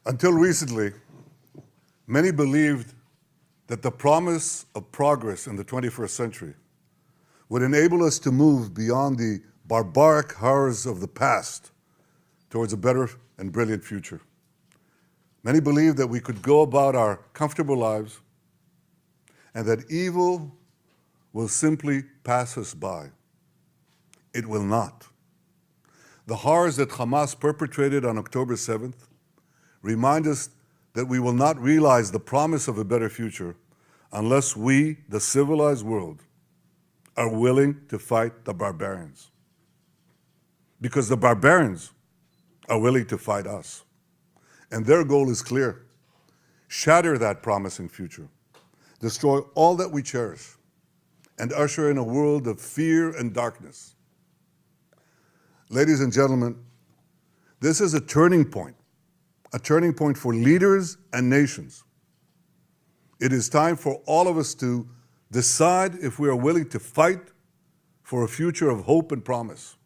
Until recently, many believed that the promise of progress in the 21st century would enable us to move beyond the barbaric horrors of the past towards a better and brilliant future. Many believed that we could go about our comfortable lives and that evil will simply pass us by. It will not. The horrors that Hamas perpetrated on October 7th remind us that we will not realize the promise of a better future unless we, the civilized world, are willing to fight the barbarians. Because the barbarians are willing to fight us. And their goal is clear. Shatter that promising future. Destroy all that we cherish and usher in a world of fear and darkness. Ladies and gentlemen, this is a turning point for leaders and nations. It is time for all of us to decide if we are willing to fight for a future of hope and promise,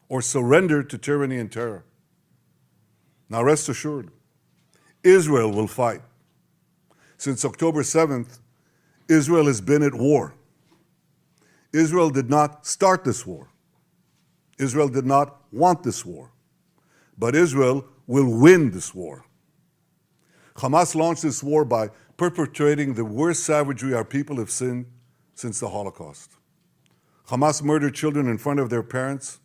or surrender to tyranny and terror. Now rest assured, Israel will fight. Since October 7th, Israel has been at war. Israel did not start this war. Israel did not want this war. But Israel will win this war. Hamas launched this war by perpetrating the worst savagery our people have seen since the Holocaust. Hamas murdered children in front of their parents,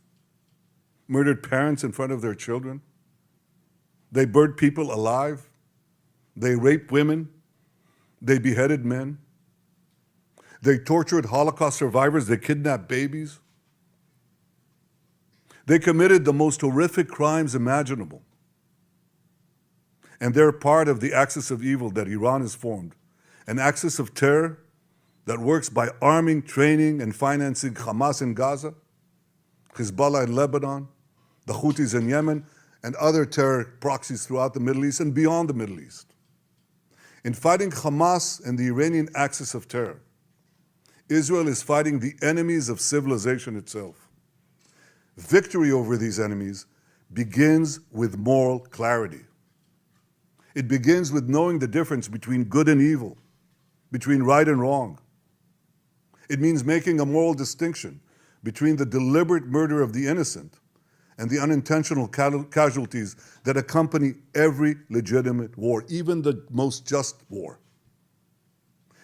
murdered parents in front of their children. They burned people alive. They raped women. They beheaded men. They tortured Holocaust survivors. They kidnapped babies. They committed the most horrific crimes imaginable. And they're part of the axis of evil that Iran has formed, an axis of terror that works by arming, training, and financing Hamas in Gaza, Hezbollah in Lebanon, the Houthis in Yemen, and other terror proxies throughout the Middle East and beyond the Middle East. In fighting Hamas and the Iranian axis of terror, Israel is fighting the enemies of civilization itself. Victory over these enemies begins with moral clarity. It begins with knowing the difference between good and evil, between right and wrong. It means making a moral distinction between the deliberate murder of the innocent and the unintentional casualties that accompany every legitimate war, even the most just war.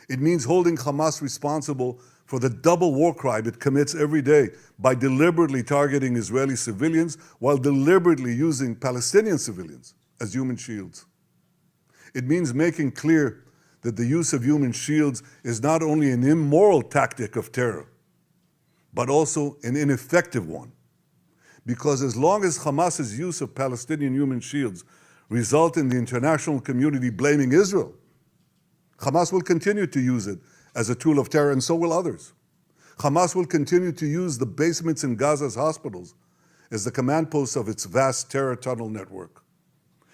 It means holding Hamas responsible for the double war crime it commits every day by deliberately targeting Israeli civilians while deliberately using Palestinian civilians as human shields. It means making clear that the use of human shields is not only an immoral tactic of terror, but also an ineffective one. Because as long as Hamas's use of Palestinian human shields result in the international community blaming Israel, Hamas will continue to use it as a tool of terror, and so will others. Hamas will continue to use the basements in Gaza's hospitals as the command posts of its vast terror tunnel network.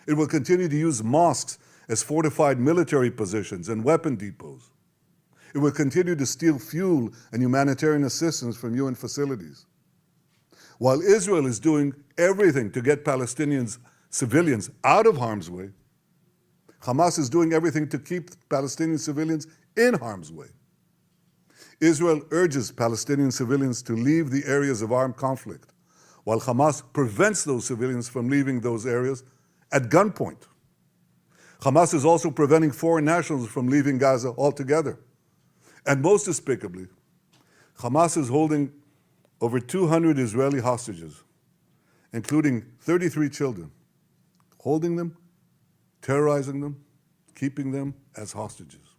It will continue to use mosques as fortified military positions and weapon depots. It will continue to steal fuel and humanitarian assistance from UN facilities. While Israel is doing everything to get Palestinians, civilians, out of harm's way, Hamas is doing everything to keep Palestinian civilians in harm's way. Israel urges Palestinian civilians to leave the areas of armed conflict, while Hamas prevents those civilians from leaving those areas at gunpoint. Hamas is also preventing foreign nationals from leaving Gaza altogether. And most despicably, Hamas is holding over 200 Israeli hostages, including 33 children, holding them, terrorizing them, keeping them as hostages.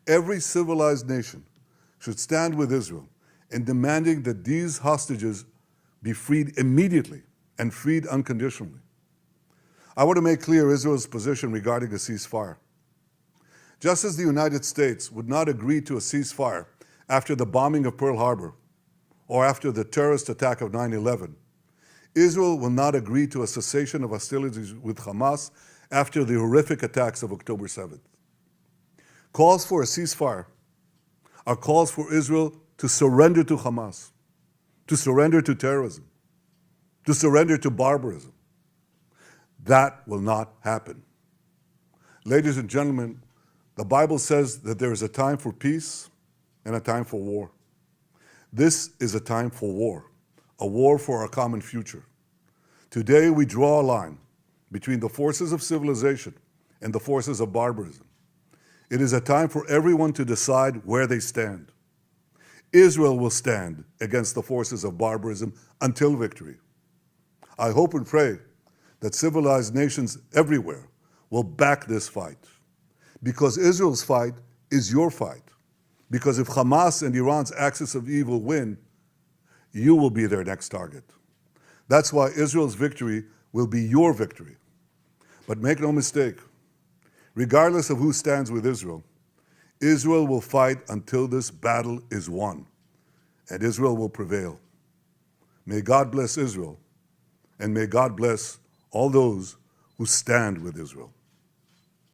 Every civilized nation should stand with Israel in demanding that these hostages be freed immediately and freed unconditionally. I want to make clear Israel's position regarding a ceasefire. Just as the United States would not agree to a ceasefire after the bombing of Pearl Harbor or after the terrorist attack of 9/11, Israel will not agree to a cessation of hostilities with Hamas after the horrific attacks of October 7th. Calls for a ceasefire are calls for Israel to surrender to Hamas, to surrender to terrorism, to surrender to barbarism. That will not happen. Ladies and gentlemen, the Bible says that there is a time for peace and a time for war. This is a time for a war for our common future. Today we draw a line between the forces of civilization and the forces of barbarism. It is a time for everyone to decide where they stand. Israel will stand against the forces of barbarism until victory. I hope and pray that civilized nations everywhere will back this fight. Because Israel's fight is your fight. Because if Hamas and Iran's axis of evil win, you will be their next target. That's why Israel's victory will be your victory. But make no mistake, regardless of who stands with Israel, Israel will fight until this battle is won, and Israel will prevail. May God bless Israel, and may God bless all those who stand with Israel.